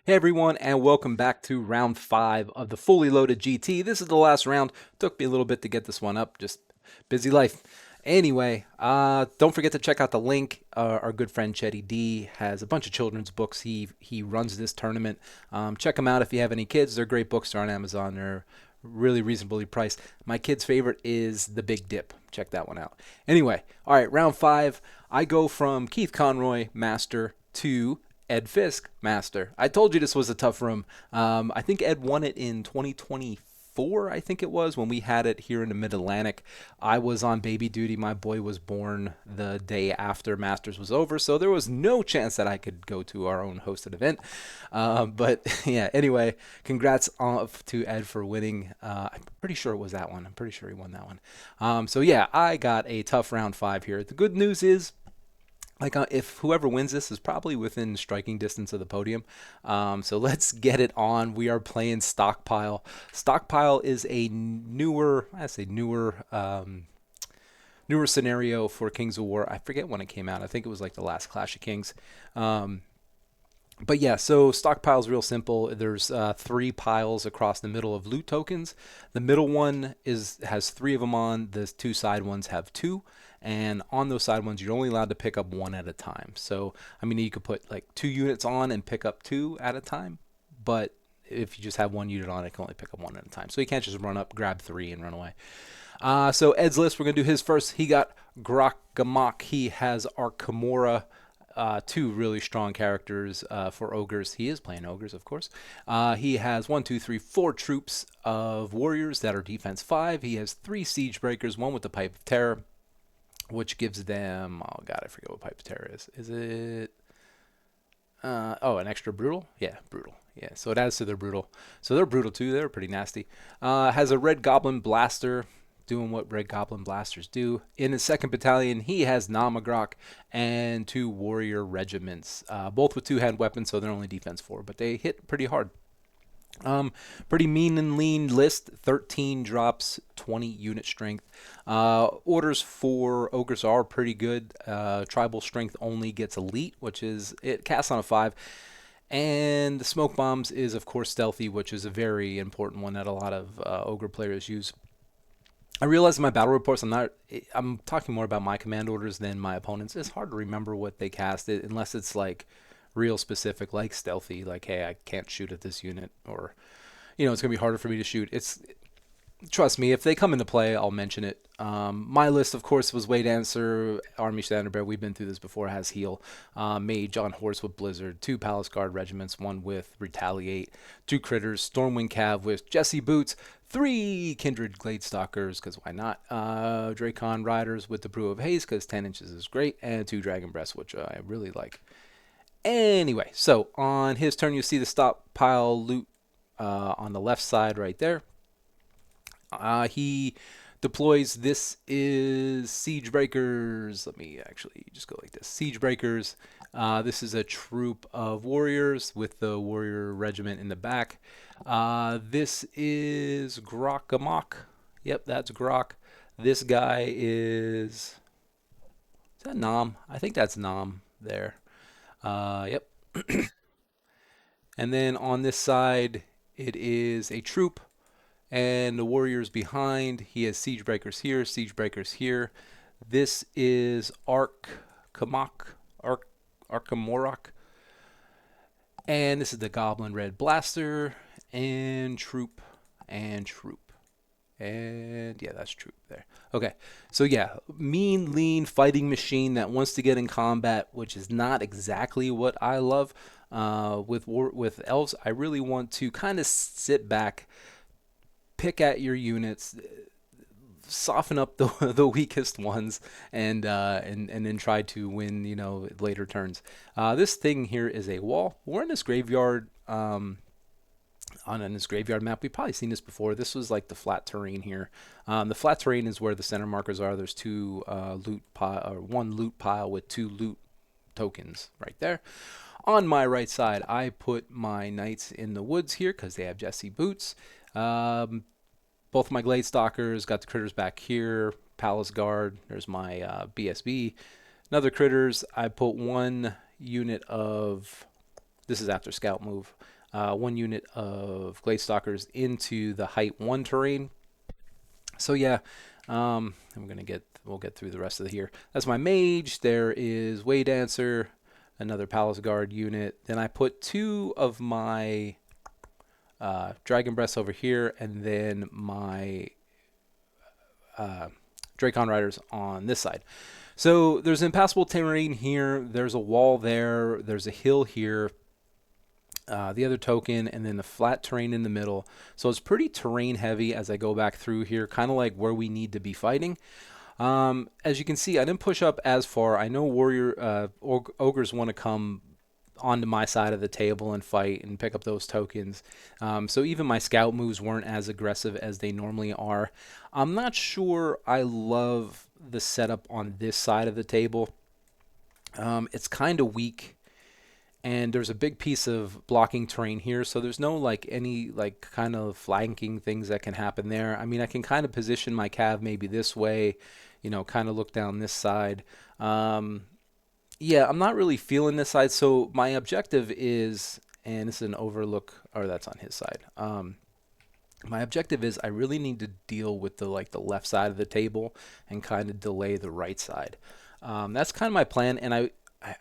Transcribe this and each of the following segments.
Hey everyone, and welcome back to round 5 of the fully loaded GT. This is the last round. Took me a little bit to get this one up, just busy life. Anyway, don't forget to check out the link. Our good friend Chetty D has a bunch of children's books. He runs this tournament. Check them out if you have any kids. They're great books. They're on Amazon. They're really reasonably priced. My kid's favorite is The Big Dip. Check that one out. Anyway, all right, round 5. I go from Keith Conroy, Master, to Ed Fisk, Master. I told you this was a tough room. I think Ed won it in 2024, I think it was, when we had it here in the Mid-Atlantic. I was on baby duty. My boy was born the day after Masters was over, so there was no chance that I could go to our own hosted event. But yeah, anyway, congrats to Ed for winning. I'm pretty sure it was that one. I'm pretty sure he won that one. So yeah, I got a tough round 5 here. The good news is, if whoever wins this is probably within striking distance of the podium. So let's get it on. We are playing Stockpile. Stockpile is a newer scenario for Kings of War. I forget when it came out. I think it was like the last Clash of Kings. But yeah, so Stockpile's real simple. There's 3 piles across the middle of loot tokens. The middle one has 3 of them on. The 2 side ones have 2. And on those side ones, you're only allowed to pick up 1 at a time. So, I mean, you could put like 2 units on and pick up 2 at a time. But if you just have 1 unit on, it can only pick up 1 at a time. So you can't just run up, grab 3, and run away. So Ed's list, we're going to do his first. He got Grok. He has Arkamora. 2 really strong characters for Ogres. He is playing Ogres, of course. He has 4 troops of warriors that are defense 5. He has 3 siege breakers, 1 with the Pipe of Terror, which gives them, oh god, I forget what Pipe of Terror is. Is it, an extra brutal? Yeah, brutal. Yeah, so it adds to their brutal. So they're brutal too. They're pretty nasty. Has a Red Goblin Blaster, doing what Red Goblin Blasters do. In his 2nd battalion, he has Namagrok and 2 warrior regiments, both with 2-hand weapons, so they're only defense 4, but they hit pretty hard. Pretty mean and lean list. 13 drops, 20 unit strength. Orders for Ogres are pretty good. Tribal strength only gets elite, which is, it casts on a 5. And the smoke bombs is, of course, stealthy, which is a very important one that a lot of Ogre players use. I realize in my battle reports, I'm talking more about my command orders than my opponents. It's hard to remember what they cast it unless it's like real specific, like stealthy, like, hey, I can't shoot at this unit, or, it's going to be harder for me to shoot. Trust me, if they come into play, I'll mention it. My list, of course, was Wade Answer, Army Standard Bearer. We've been through this before. Has Heal. Mage on Horse with Blizzard. 2 Palace Guard regiments, 1 with Retaliate. 2 critters. Stormwind Cav with Jesse Boots. 3 Kindred Gladestalkers, because why not? Dracon Riders with the Brew of Haze, because 10 inches is great. And 2 Dragon Breasts, which I really like. Anyway, so on his turn, you see the Stockpile loot on the left side right there. He deploys, this is Siege Breakers. Let me actually just go like this. Siege Breakers. This is a troop of warriors with the warrior regiment in the back. This is Grok. Yep, that's Grok. This guy is that Nom? I think that's Nom there. Yep. And then on this side, it is a troop, and the warriors behind. He has siege breakers here, siege breakers here. This is Arkamorok, and this is the Goblin Red Blaster, and troop, and troop. And yeah, that's troop there. Okay, so yeah, mean, lean fighting machine that wants to get in combat, which is not exactly what I love. With elves, I really want to kind of sit back, pick at your units, soften up the the weakest ones, and then try to win, later turns. This thing here is a wall. We're in this graveyard. On this graveyard map, we've probably seen this before. This was like the flat terrain here. The flat terrain is where the center markers are. There's 2 loot pile, or 1 loot pile with 2 loot tokens right there. On my right side, I put my knights in the woods here because they have Jesse Boots. Both of my Gladestalkers got the critters back here. Palace Guard. There's my BSB. Another critters. I put 1 unit of. This is after scout move. one unit of Glade Stalkers into the height 1 terrain. So yeah, we'll get through the rest of the here. That's my mage. There is Way Dancer, another Palace Guard unit. Then I put 2 of my Dragon Breaths over here, and then my Dracon Riders on this side. So there's impassable terrain here. There's a wall there. There's a hill here. The other token, and then the flat terrain in the middle. So it's pretty terrain heavy as I go back through here, kind of like where we need to be fighting. As you can see, I didn't push up as far. I know ogres want to come onto my side of the table and fight and pick up those tokens. So even my scout moves weren't as aggressive as they normally are. I'm not sure I love the setup on this side of the table. It's kind of weak. And there's a big piece of blocking terrain here, so there's no like any like kind of flanking things that can happen there. I mean, I can kind of position my cav maybe this way, you know, kind of look down this side. Yeah, I'm not really feeling this side, so my objective is, and this is an overlook, or that's on his side. My objective is I really need to deal with the left side of the table and kind of delay the right side. That's kind of my plan, and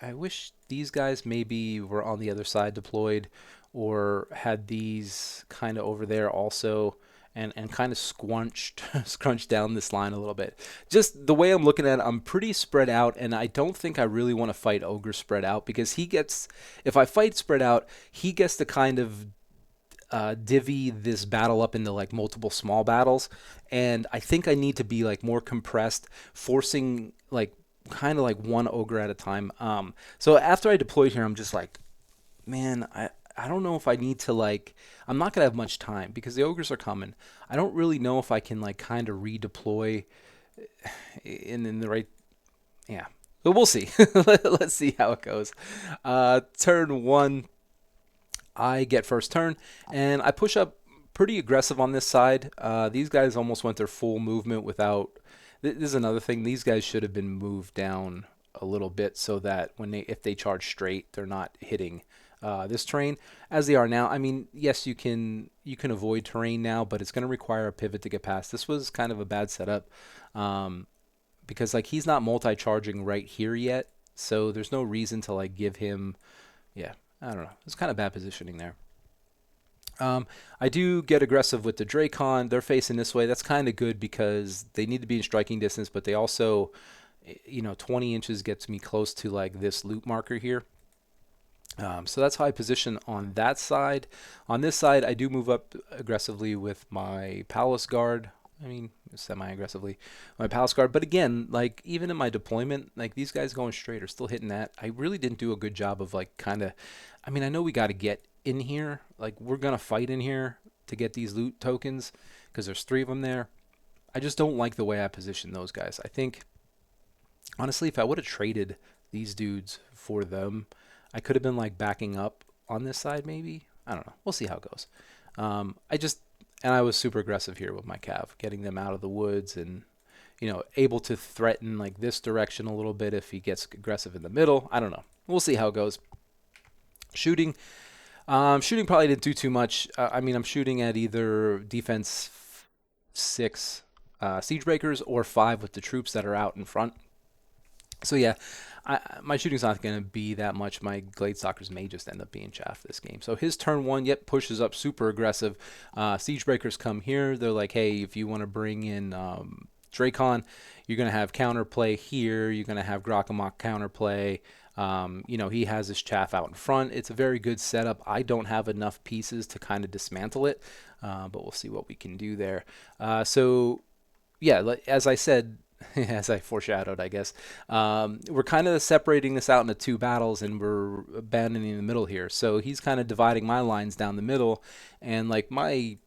I wish these guys maybe were on the other side deployed, or had these kind of over there also, and kind of scrunched down this line a little bit. Just the way I'm looking at it, I'm pretty spread out, and I don't think I really want to fight Ogre spread out, because if I fight spread out, he gets to kind of divvy this battle up into like multiple small battles, and I think I need to be like more compressed, forcing like kind of like one ogre at a time. So after I deployed here, I'm just like, man, I don't know if I need to like, I'm not gonna have much time because the ogres are coming. I don't really know if I can like kind of redeploy in the right, yeah. But we'll see. Let's see how it goes. Turn 1, I get first turn, and I push up pretty aggressive on this side. These guys almost went their full movement without. This is another thing. These guys should have been moved down a little bit so that if they charge straight, they're not hitting this terrain as they are now. I mean, yes, you can avoid terrain now, but it's going to require a pivot to get past. This was kind of a bad setup because like he's not multi-charging right here yet, so there's no reason to like give him. Yeah, I don't know. It's kind of bad positioning there. I do get aggressive with the Dracon. They're facing this way. That's kind of good because they need to be in striking distance, but they also, 20 inches gets me close to like this loot marker here. So that's how I position on that side. On this side, I do move up aggressively with my Palace Guard. I mean, semi-aggressively, my Palace Guard. But again, like even in my deployment, like these guys going straight are still hitting that. I really didn't do a good job of like kind of, I mean, I know we got to get in here. Like we're going to fight in here to get these loot tokens because there's 3 of them there. I just don't like the way I position those guys. I think, honestly, if I would have traded these dudes for them, I could have been like backing up on this side maybe. I don't know. We'll see how it goes. And I was super aggressive here with my cav, getting them out of the woods and, able to threaten like this direction a little bit if he gets aggressive in the middle. I don't know. We'll see how it goes. Shooting probably didn't do too much. I mean, I'm shooting at either defense 6 siege breakers or 5 with the troops that are out in front. So yeah, my shooting's not going to be that much. My Glade Stalkers may just end up being chaff this game. So his turn 1, yep, pushes up super aggressive. Siege breakers come here. They're like, hey, if you want to bring in Dracon, you're going to have counterplay here. You're going to have Grokkamok counterplay. He has his chaff out in front. It's a very good setup. I don't have enough pieces to kind of dismantle it, but we'll see what we can do there. So yeah, as I said, as I foreshadowed, I guess, we're kind of separating this out into 2 battles, and we're abandoning the middle here. So he's kind of dividing my lines down the middle, and like my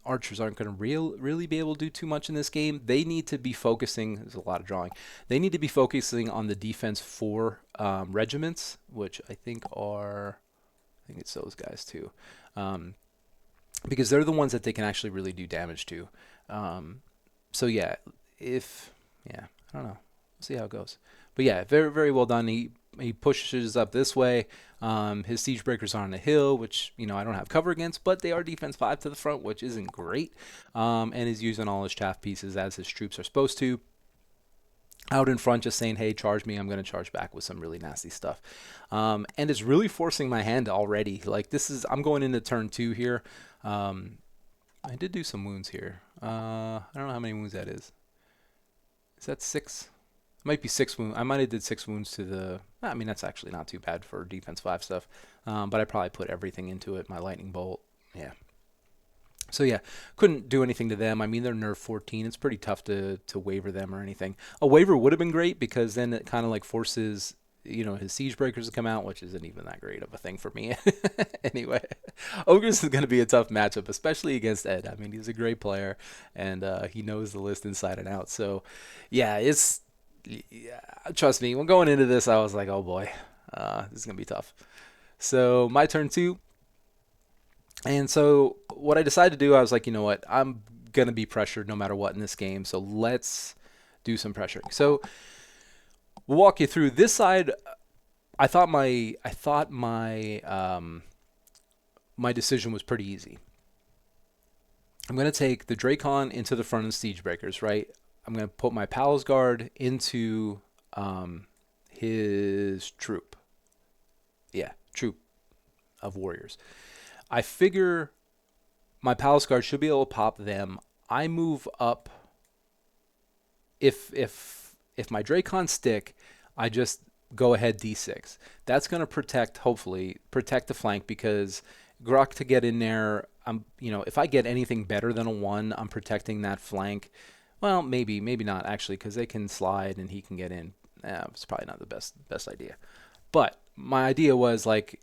archers aren't going to really be able to do too much in this game. They need to be focusing. There's a lot of drawing. They need to be focusing on the defense 4 regiments, which I think it's those guys too, because they're the ones that they can actually really do damage to. So yeah, I don't know. We'll see how it goes. But yeah, very, very well done. He pushes up this way. His siege breakers are on the hill, which I don't have cover against, but they are defense 5 to the front, which isn't great. And he's using all his chaff pieces as his troops are supposed to. Out in front, just saying, "Hey, charge me! I'm going to charge back with some really nasty stuff," and it's really forcing my hand already. Like I'm going into turn 2 here. I did do some wounds here. I don't know how many wounds that is. Is that 6? It might be 6 wounds. I might have did 6 wounds to the... I mean, that's actually not too bad for defense 5 stuff. But I probably put everything into it. My lightning bolt. Yeah. So yeah, couldn't do anything to them. I mean, they're nerf 14. It's pretty tough to waiver them or anything. A waiver would have been great because then it kind of like forces his siege breakers to come out, which isn't even that great of a thing for me. Anyway, Ogres is going to be a tough matchup, especially against Ed. I mean, he's a great player and he knows the list inside and out. So yeah, trust me, when going into this, I was like, oh boy, this is going to be tough. So my turn 2. And so what I decided to do, I was like, you know what, I'm going to be pressured no matter what in this game. So let's do some pressuring. So we'll walk you through this side. I thought my my decision was pretty easy. I'm going to take the Dracon into the front of the siege breakers, right? I'm going to put my Palace Guard into his troop. Yeah, troop of warriors. I figure my Palace Guard should be able to pop them. I move up. If my Dracon stick, I just go ahead D6. That's going to hopefully protect the flank because Grok to get in there, if I get anything better than a 1, I'm protecting that flank. Well, maybe not actually because they can slide and he can get in. It's probably not the best idea. But my idea was like,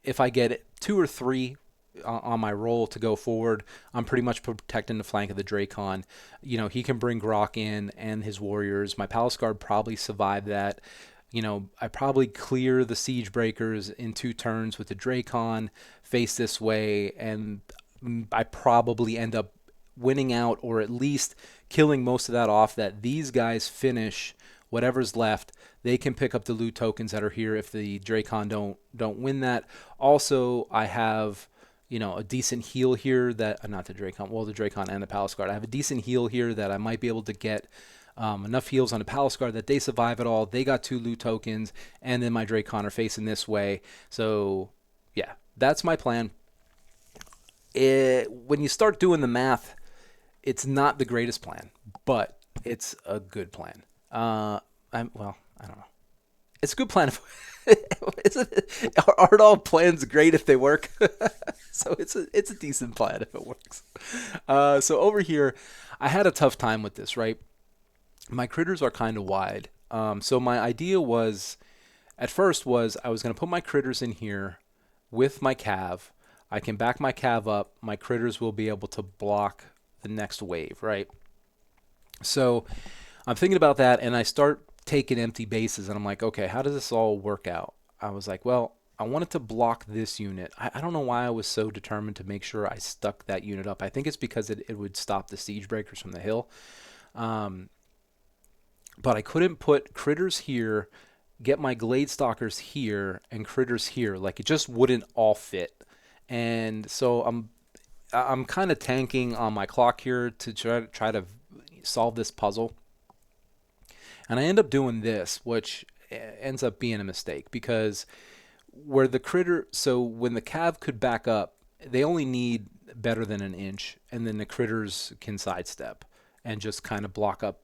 if I get 2 or 3 on my roll to go forward, I'm pretty much protecting the flank of the Dracon. He can bring Grok in and his warriors. My Palace Guard probably survive that. I probably clear the siege breakers in 2 turns with the Dracon, face this way, and I probably end up winning out or at least killing most of that off, that these guys finish whatever's left. They can pick up the loot tokens that are here if the Dracon don't win that. Also, I have a decent heal here that not the Dracon, well, the Dracon and the Palace Guard. I have a decent heal here that I might be able to get enough heals on the Palace Guard that they survive it all. They got 2 loot tokens, and then my Dracon are facing this way. So yeah, that's my plan. When you start doing the math, it's not the greatest plan, but it's a good plan. I don't know. It's a good plan. Aren't all plans great if they work? So it's a decent plan if it works. So over here, I had a tough time with this, right? My critters are kind of wide. So my idea at first was I was going to put my critters in here with my cav. I can back my cav up. My critters will be able to block the next wave, right? So I'm thinking about that, and I start taking empty bases, and I'm like, okay, how does this all work out? I was like, well, I wanted to block this unit. I don't know why I was so determined to make sure I stuck that unit up. I think it's because it would stop the siege breakers from the hill. But I couldn't put critters here, get my glade stalkers here, and critters here. Like, it just wouldn't all fit. And so I'm kind of tanking on my clock here to try to solve this puzzle. And I end up doing this, which ends up being a mistake because when the cav could back up, they only need better than an inch, and then the critters can sidestep and just kind of block up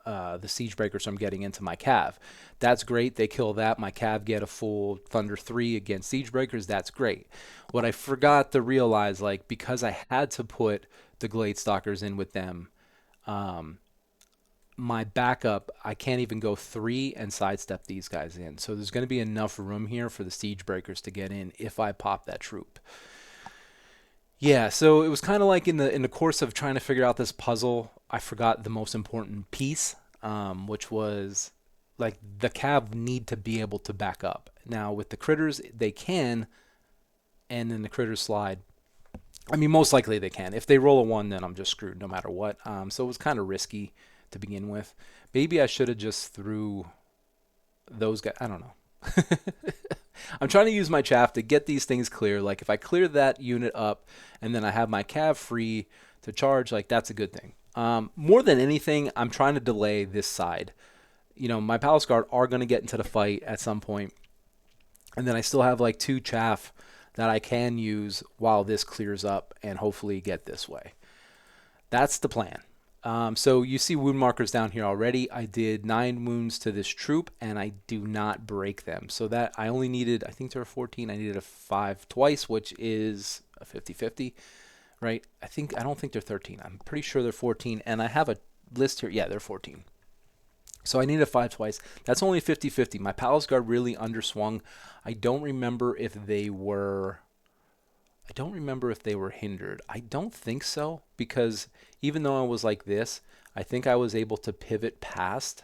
the siege breakers from getting into my cav. That's great. They kill that. My cav get a full Thunder 3 against siege breakers. That's great. What I forgot to realize, like, because I had to put the glade stalkers in with them, my backup, I can't even go 3 and sidestep these guys in. So there's going to be enough room here for the siege breakers to get in if I pop that troop. Yeah, so it was kind of like in the course of trying to figure out this puzzle, I forgot the most important piece, which was like the cav need to be able to back up. Now with the critters, they can, and then the critters slide. I mean, most likely they can. If they roll a 1, then I'm just screwed no matter what. So it was kind of risky to begin with. Maybe I should have just threw those guys. I don't know. I'm trying to use my chaff to get these things clear. Like if I clear that unit up and then I have my cav free to charge, like that's a good thing. More than anything, I'm trying to delay this side. You know, my Palace Guard are going to get into the fight at some point, and then I still have like 2 chaff that I can use while this clears up and hopefully get this way. That's the plan. So you see wound markers down here already. I did 9 wounds to this troop, and I do not break them. So that I only needed, I think there were 14. I needed a 5 twice, which is a 50-50, right? I don't think they're 13. I'm pretty sure they're 14, and I have a list here. Yeah, they're 14. So I needed a 5 twice. That's only 50-50. My Palace Guard really underswung. I don't remember if they were hindered. I don't think so, because even though I was like this, I think I was able to pivot past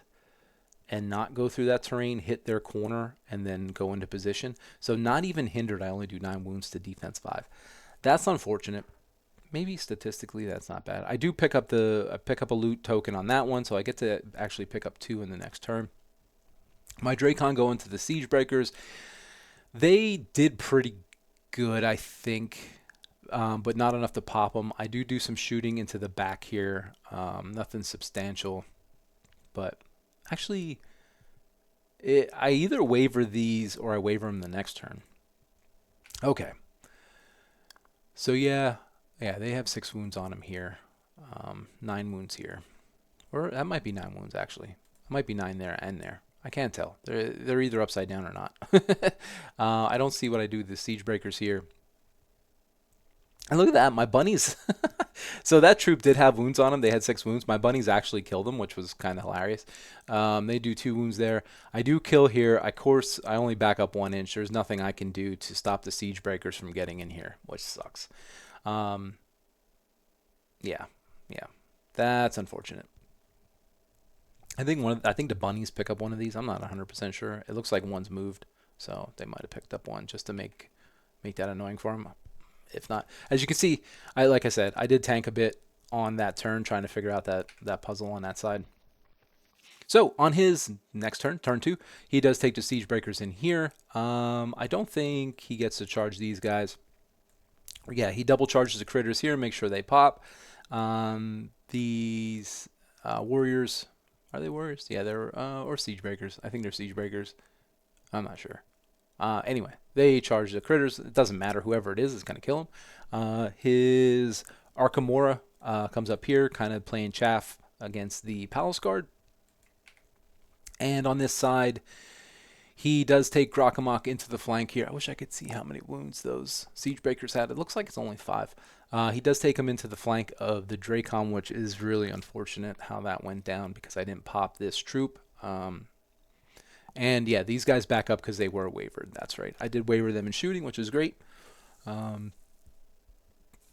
and not go through that terrain, hit their corner, and then go into position. So not even hindered, I only do 9 wounds to defense 5. That's unfortunate. Maybe statistically that's not bad. I do pick up a loot token on that one, so I get to actually pick up 2 in the next turn. My Dracon go into the Siege Breakers. They did pretty good, I think, but not enough to pop them. I do some shooting into the back here. Nothing substantial, but actually, I either waver these or I waver them the next turn. Okay. So yeah, they have 6 wounds on them here. 9 wounds here. Or that might be 9 wounds, actually. It might be 9 there and there. I can't tell. They're either upside down or not. I don't see what I do with the Siege Breakers here. And look at that, my bunnies. So that troop did have wounds on them. They had 6 wounds. My bunnies actually killed them, which was kind of hilarious. They do 2 wounds there. I do kill here. Of course, I only back up 1 inch. There's nothing I can do to stop the Siege Breakers from getting in here, which sucks. Yeah. That's unfortunate. I think the bunnies pick up one of these. I'm not 100% sure. It looks like one's moved, so they might have picked up one just to make that annoying for them. If not, as you can see, like I said, I did tank a bit on that turn trying to figure out that puzzle on that side. So on his next turn, turn 2, he does take the Siege Breakers in here. I don't think he gets to charge these guys. Yeah, he double charges the critters here, make sure they pop. These warriors, are they warriors? Yeah, they're or Siege Breakers. I think they're Siege Breakers. I'm not sure. Anyway, they charge the critters. It doesn't matter. Whoever it is going to kill him. His Arkamora comes up here, kind of playing chaff against the Palace Guard. And on this side, he does take Grokkamok into the flank here. I wish I could see how many wounds those Siege Breakers had. It looks like it's only 5. He does take him into the flank of the Dracon, which is really unfortunate how that went down because I didn't pop this troop. And yeah, these guys back up because they were wavered. That's right. I did waver them in shooting, which is great.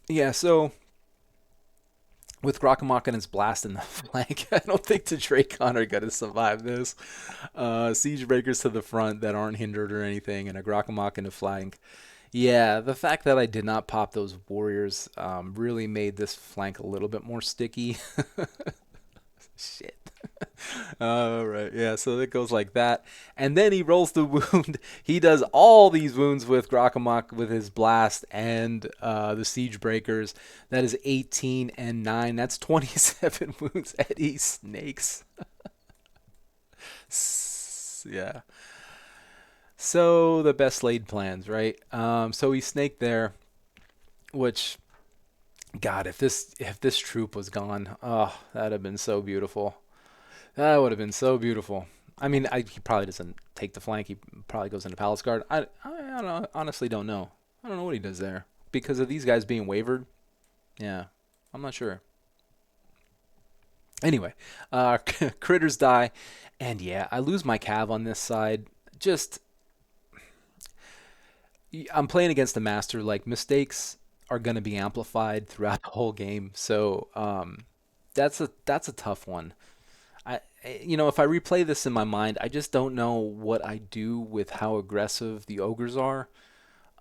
Yeah, so with Grokkamok and his blast in the flank, I don't think the Dracon are going to survive this. Siege Breakers to the front that aren't hindered or anything, and a Grokkamok in the flank. Yeah, the fact that I did not pop those warriors really made this flank a little bit more sticky. Shit. All right, yeah, so it goes like that. And then he rolls the wound. He does all these wounds with Grokkamok with his blast and the Siege Breakers. That is 18 and 9. That's 27 wounds. Eddie snakes. Yeah. So the best laid plans, right? So he snaked there, which, God, if this troop was gone, oh, that'd have been so beautiful. That would have been so beautiful. I mean, he probably doesn't take the flank. He probably goes into Palace Guard. I honestly don't know. I don't know what he does there. Because of these guys being wavered, yeah, I'm not sure. Anyway, critters die. And yeah, I lose my cav on this side. Just, I'm playing against the master. Like, mistakes are going to be amplified throughout the whole game. So that's a tough one. If I replay this in my mind, I just don't know what I do with how aggressive the Ogres are.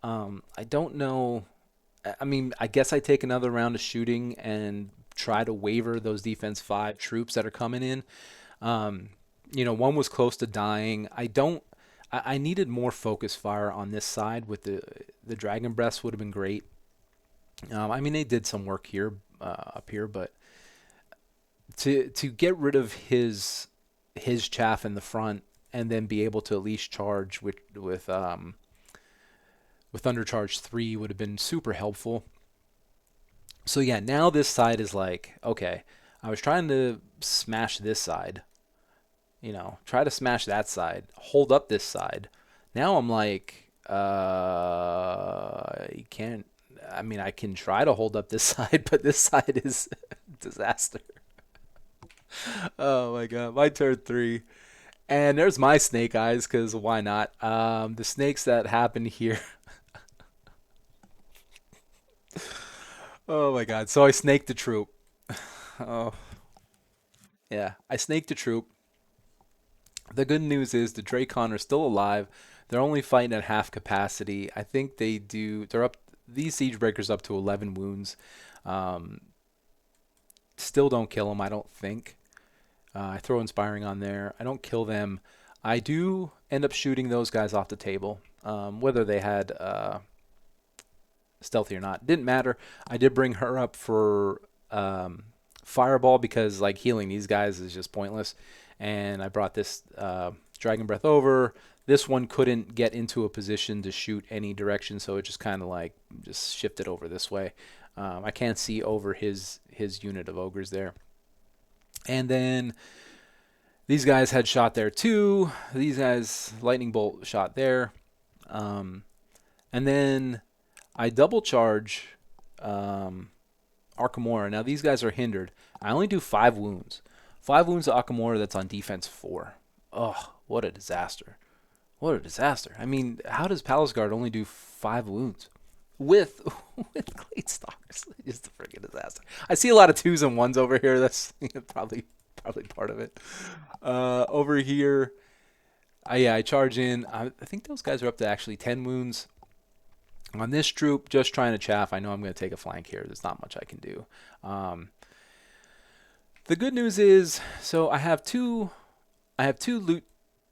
I don't know. I mean, I guess I take another round of shooting and try to waver those defense 5 troops that are coming in. You know, one was close to dying. I needed more focus fire on this side with the dragon breaths would have been great. I mean, they did some work here, up here, but to get rid of his chaff in the front and then be able to at least charge with undercharge 3 would have been super helpful. So yeah, now this side is like, okay, I was trying to smash this side, you know, try to smash that side, hold up this side. Now I'm like, you can't. I mean, I can try to hold up this side, but this side is disaster. Oh my god, my turn 3. And there's my snake eyes, because why not? The snakes that happen here. Oh my god. So I snaked the troop. Oh, yeah. I snaked the troop. The good news is the Dracon are still alive. They're only fighting at half capacity. I think they're up, these siege breakers up to 11 wounds. Um, Still don't kill them, I don't think. I throw inspiring on there. I don't kill them. I do end up shooting those guys off the table. Whether they had stealthy or not, didn't matter. I did bring her up for fireball because like healing these guys is just pointless. And I brought this dragon breath over. This one couldn't get into a position to shoot any direction, so it just kind of like just shifted over this way. I can't see over his unit of ogres there. And then these guys had shot there too. These guys lightning bolt shot there. And then I double charge Arkamora. Now these guys are hindered. I only do 5 wounds. 5 wounds to Arkamora that's on defense 4. Oh, what a disaster. What a disaster. I mean, how does Palace Guard only do 5 wounds? With Glade Stalkers. Just a freaking disaster. I see a lot of 2s and 1s over here. That's probably part of it. Over here, I charge in. I think those guys are up to actually 10 wounds. On this troop, just trying to chaff. I know I'm going to take a flank here. There's not much I can do. The good news is, so I have two loot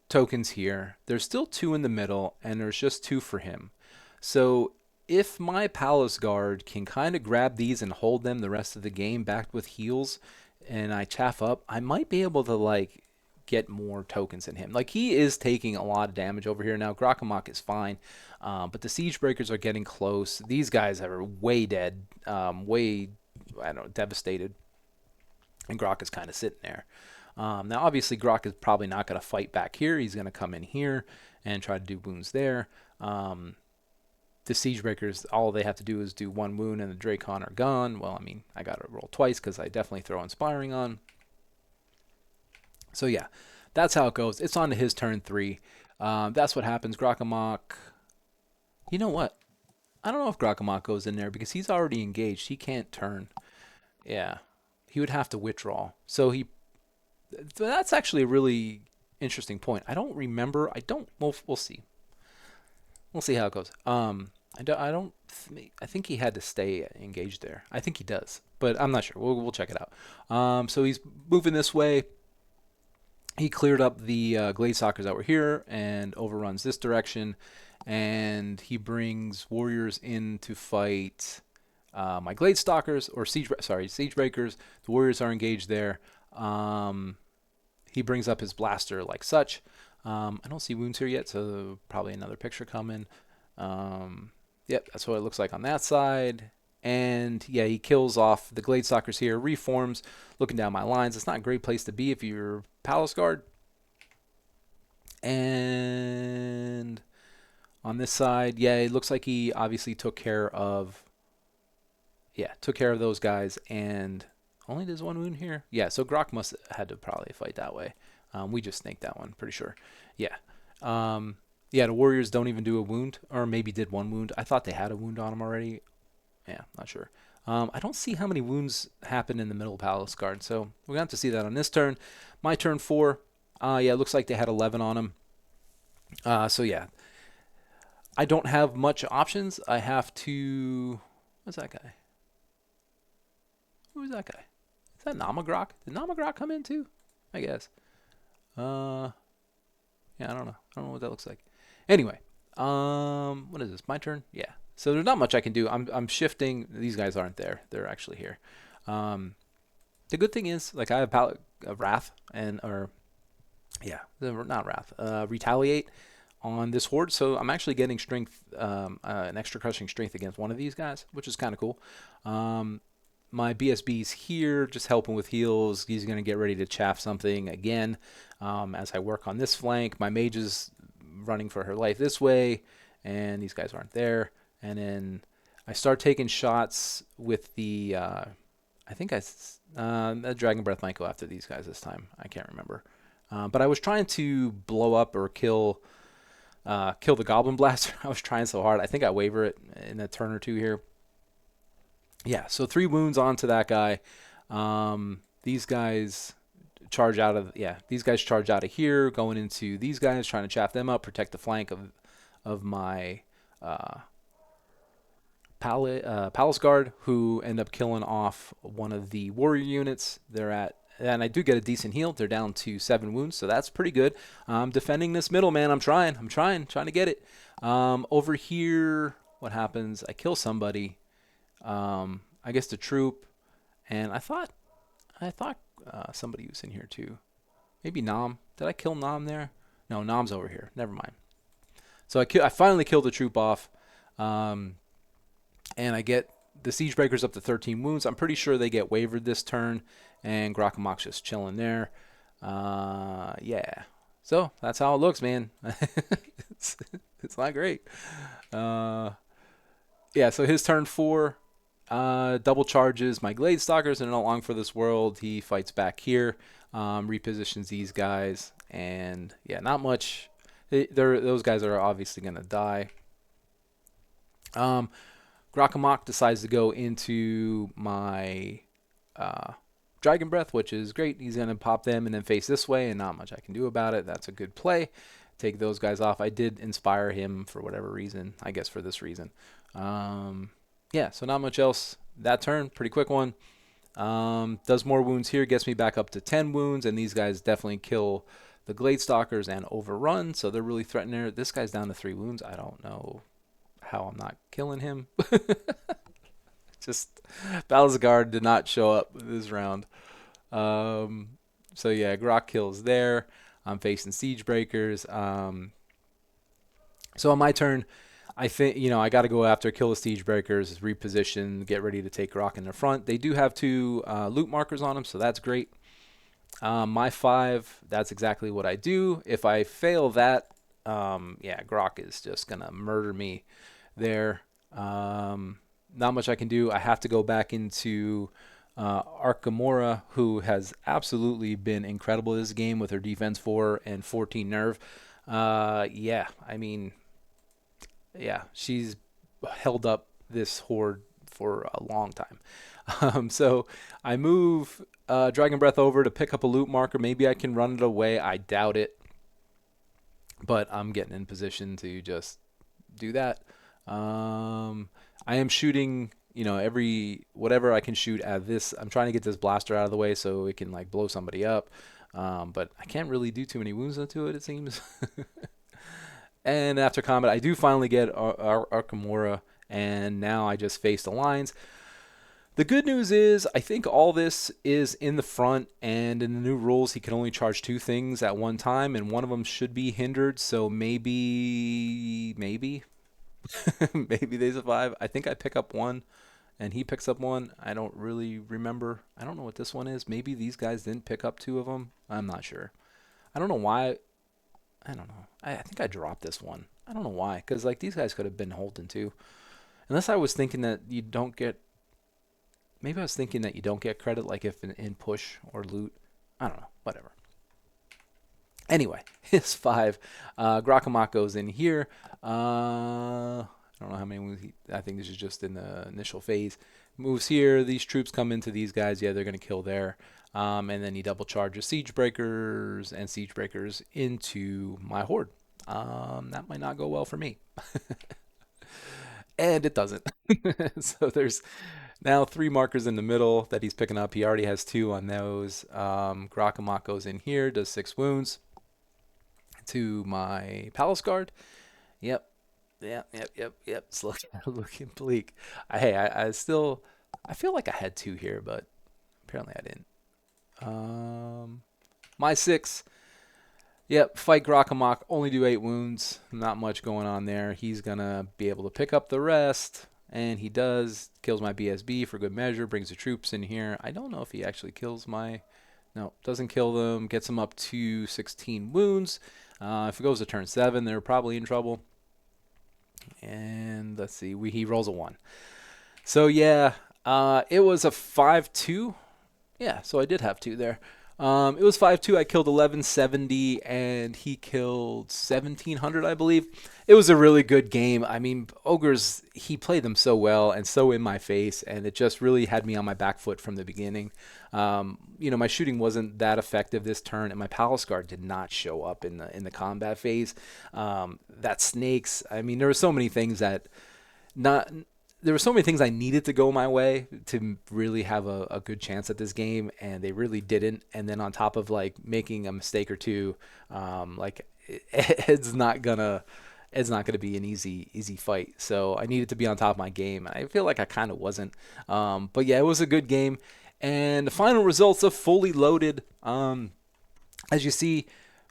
tokens here. There's still 2 in the middle, and there's just 2 for him. So if my Palace Guard can kind of grab these and hold them the rest of the game backed with heals, and I chaff up, I might be able to like get more tokens in him. Like he is taking a lot of damage over here now. Grokkamok is fine, but the siege breakers are getting close. These guys are way dead, way I don't know, devastated, and Grok is kind of sitting there. Now obviously Grok is probably not going to fight back here. He's going to come in here and try to do wounds there. The siege breakers, all they have to do is do 1 wound and the Dracon are gone. Well, I mean, I got to roll twice because I definitely throw inspiring on. So yeah, that's how it goes. It's on to his turn 3. That's what happens. Grokkamok. You know what? I don't know if Grokkamok goes in there because he's already engaged. He can't turn. Yeah, he would have to withdraw. So that's actually a really interesting point. I don't remember. We'll see. We'll see how it goes. I think he had to stay engaged there. I think he does, but I'm not sure. We'll check it out. So he's moving this way. He cleared up the Glade Stalkers that were here and overruns this direction, and he brings warriors in to fight my Glade Stalkers or siege breakers. The warriors are engaged there. He brings up his blaster like such. I don't see wounds here yet, so probably another picture coming. Yep, that's what it looks like on that side. And yeah, he kills off the Glade Stalkers here, reforms, looking down my lines. It's not a great place to be if you're Palace Guard. And on this side, yeah, it looks like he obviously took care of those guys. And only does 1 wound here. Yeah, so Grok must have had to probably fight that way. We just snaked that one, pretty sure. Yeah. Yeah, the warriors don't even do a wound, or maybe did 1 wound. I thought they had a wound on them already. Yeah, not sure. I don't see how many wounds happen in the middle Palace Guard, so we're going to have to see that on this turn. My turn 4. Yeah, it looks like they had 11 on them. So yeah, I don't have much options. I have to... What's that guy? Who is that guy? Is that Namagrok? Did Namagrok come in too? I guess. Uh, yeah, I don't know. I don't know what that looks like. Anyway, what is this? My turn? Yeah. So there's not much I can do. I'm shifting. These guys aren't there. They're actually here. Um, the good thing is, like, I have Wrath and or yeah, not Wrath. Retaliate on this horde, so I'm actually getting strength, an extra crushing strength against one of these guys, which is kind of cool. Um, my BSB's here, just helping with heals. He's going to get ready to chaff something again as I work on this flank. My mage is running for her life this way, and these guys aren't there. And then I start taking shots with the. I think the Dragon Breath might go after these guys this time. I can't remember. But I was trying to blow up or kill the Goblin Blaster. I was trying so hard. I think I waver it in a turn or two here. Yeah, so 3 wounds onto that guy. These guys charge out of here, going into these guys, trying to chaff them up, protect the flank of my Palace Guard, who end up killing off one of the warrior units. And I do get a decent heal. They're down to 7 wounds, so that's pretty good. I'm defending this middle, man. I'm trying to get it. Over here, what happens? I kill somebody. I guess the troop, and I thought somebody was in here too. Maybe Nom. Did I kill Nom there? No, Nom's over here. Never mind. So I finally killed the troop off, and I get the siege breakers up to 13 wounds. I'm pretty sure they get wavered this turn, and Grakamak's just chilling there. Yeah. So that's how it looks, man. it's not great. Yeah. So his turn 4. Double charges my Glade Stalkers and not long for this world. He fights back here, repositions these guys, and yeah, not much. Those guys are obviously going to die. Grakamak decides to go into my Dragon Breath, which is great. He's going to pop them and then face this way, and not much I can do about it. That's a good play. Take those guys off. I did inspire him for whatever reason. I guess for this reason. Yeah, so not much else that turn. Pretty quick one. Does more wounds here. Gets me back up to 10 wounds, and these guys definitely kill the Glade Stalkers and overrun, so they're really threatening her. This guy's down to 3 wounds. I don't know how I'm not killing him. Just Palace Guard did not show up this round. So yeah, Grok kills there. I'm facing Siege Breakers. So on my turn, I think, I got to go after, kill the Siege Breakers, reposition, get ready to take Rock in the front. They do have 2 loot markers on them, so that's great. My 5, that's exactly what I do. If I fail that, yeah, Grok is just going to murder me there. Not much I can do. I have to go back into Arkamora, who has absolutely been incredible this game with her defense 4 and 14 nerve. Yeah, I mean... Yeah, she's held up this horde for a long time. So I move Dragon Breath over to pick up a loot marker. Maybe I can run it away. I doubt it. But I'm getting in position to just do that. I am shooting, whatever I can shoot at this. I'm trying to get this blaster out of the way so it can blow somebody up. But I can't really do too many wounds into it seems. And after combat, I do finally get Arkamora, and now I just face the lines. The good news is, I think all this is in the front, and in the new rules, he can only charge 2 things at one time, and one of them should be hindered, so maybe, maybe they survive. I think I pick up 1, and he picks up 1. I don't really remember. I don't know what this one is. Maybe these guys didn't pick up 2 of them. I'm not sure. I don't know why... I don't know. I think I dropped this one. I don't know why. Because, these guys could have been holding too. Unless I was thinking that you don't get... Maybe I was thinking that you don't get credit, if in push or loot. I don't know. Whatever. Anyway, his 5. Grakamak goes in here. I don't know how many moves I think this is just in the initial phase. Moves here. These troops come into these guys. Yeah, they're going to kill there. And then he double charges Siege Breakers and Siege Breakers into my horde. That might not go well for me. And it doesn't. So there's Now 3 markers in the middle that he's picking up. He already has 2 on those. Grakamak goes in here, does 6 wounds to my Palace Guard. Yep, yep. It's looking bleak. I still, I feel like I had 2 here, but apparently I didn't. My 6. Yep, fight Grakamak, only do 8 wounds. Not much going on there. He's going to be able to pick up the rest, and he does. Kills my BSB for good measure, brings the troops in here. I don't know if he actually kills my... No, doesn't kill them. Gets them up to 16 wounds. If it goes to turn 7, they're probably in trouble. And let's see, he rolls a 1. So yeah, it was a 5-2. Yeah, so I did have 2 there. It was 5-2. I killed 1170, and he killed 1700, I believe. It was a really good game. I mean, Ogres, he played them so well and so in my face, and it just really had me on my back foot from the beginning. My shooting wasn't that effective this turn, and my Palace Guard did not show up in the combat phase. That snakes. I mean, there were so many things that not there were so many things I needed to go my way to really have a good chance at this game, and they really didn't. And then on top of like making a mistake or two, it's not gonna be an easy fight. So I needed to be on top of my game, and I feel like I kind of wasn't. But yeah, it was a good game. And the final results of Fully Loaded, as you see,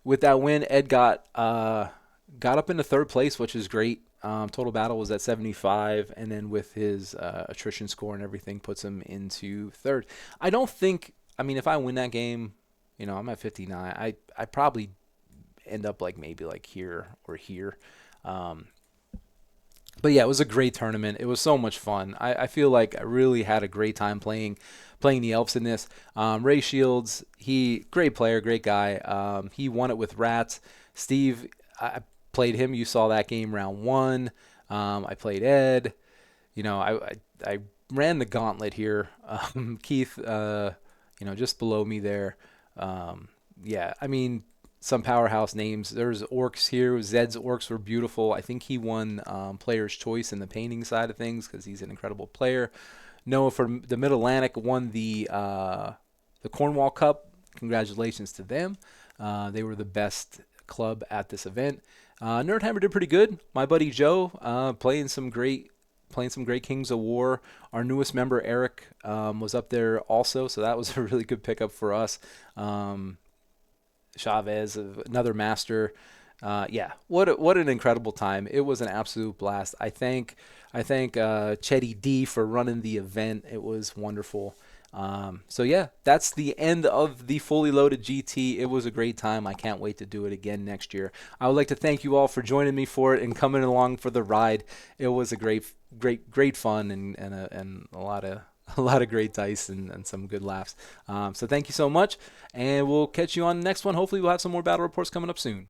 with that win, Ed got up into 3rd place, which is great. Total battle was at 75, and then with his attrition score and everything, puts him into 3rd. I don't think, I mean, if I win that game, I'm at 59. I probably end up like maybe like here or here. But yeah, it was a great tournament. It was so much fun. I feel like I really had a great time playing the Elves in this. Ray Shields, great player, great guy. He won it with Rats. Steve, I played him. You saw that game round 1. I played Ed. I ran the gauntlet here. Keith, just below me there. Yeah, I mean, some powerhouse names. There's Orcs here. Zed's Orcs were beautiful. I think he won Player's Choice in the painting side of things because he's an incredible player. Noah from the Mid-Atlantic won the Cornwall Cup. Congratulations to them. They were the best club at this event. Nerdhammer did pretty good. My buddy Joe playing some great Kings of War. Our newest member Eric was up there also, so that was a really good pickup for us. Chavez, another master. Yeah, what an incredible time. It was an absolute blast. I thank Chetty D for running the event. It was wonderful. So yeah, that's the end of the Fully Loaded GT. It was a great time. I can't wait to do it again next year. I would like to thank you all for joining me for it and coming along for the ride. It was a great fun and a lot of great dice and some good laughs. So thank you so much, and we'll catch you on the next one. Hopefully we'll have some more battle reports coming up soon.